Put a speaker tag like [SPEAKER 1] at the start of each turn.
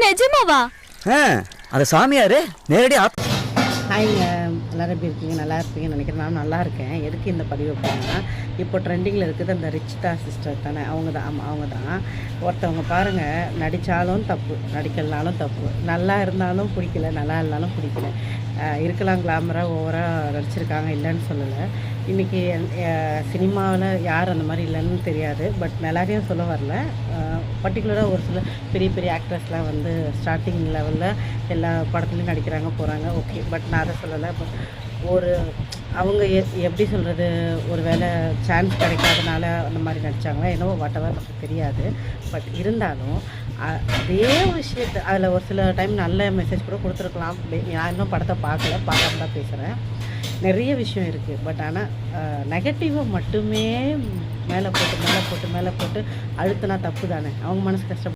[SPEAKER 1] நிஜமாவா?
[SPEAKER 2] அந்த சாமியாரு நேரடி
[SPEAKER 3] ஹாய்ங்க, எல்லோரும் எப்படி இருக்கீங்க? நல்லா இருப்பீங்கன்னு நினைக்கிறேன். நான் நல்லா இருக்கேன். எதுக்கு இந்த பதிவு அப்படின்னா, இப்போ ட்ரெண்டிங்கில் இருக்குது அந்த ரிச்சிதா சிஸ்டர் தானே, அவங்க தான். ஆமாம், அவங்க தான். ஒருத்தவங்க பாருங்கள், நடித்தாலும் தப்பு, நடிக்கலனாலும் தப்பு, நல்லா இருந்தாலும் பிடிக்கல, நல்லா இருந்தாலும் பிடிக்கல, இருக்கலாம் கிளாமராக ஓவராக நடிச்சிருக்காங்க, இல்லைன்னு சொல்லலை. இன்றைக்கி சினிமாவில் யார் அந்த மாதிரி இல்லைன்னு தெரியாது. பட் எல்லாரையும் சொல்ல வரல. பர்டிகுலராக ஒரு சில பெரிய பெரிய ஆக்ட்ரஸ்லாம் வந்து ஸ்டார்டிங் லெவலில் எல்லா படத்துலையும் நடிக்கிறாங்க, போகிறாங்க, ஓகே. பட் நான் அதை சொல்லலை. பட் ஒரு அவங்க எப்படி சொல்கிறது, ஒரு வேளை சான்ஸ் கிடைக்காதனால அந்த மாதிரி நடித்தாங்களா என்னவோ, வாட்டவர் நமக்கு தெரியாது. பட் இருந்தாலும் அதே விஷயத்தை அதில் ஒரு சில டைம் நல்ல மெசேஜ் கூட கொடுத்துருக்கலாம். நான் இன்னும் படத்தை பார்க்காம தான் பேசுகிறேன். நிறைய விஷயம் இருக்குது. பட் ஆனால் நெகட்டிவை மட்டுமே மேலே போட்டு அழுத்தினா தப்பு தானே. அவங்க மனசு கஷ்டம்.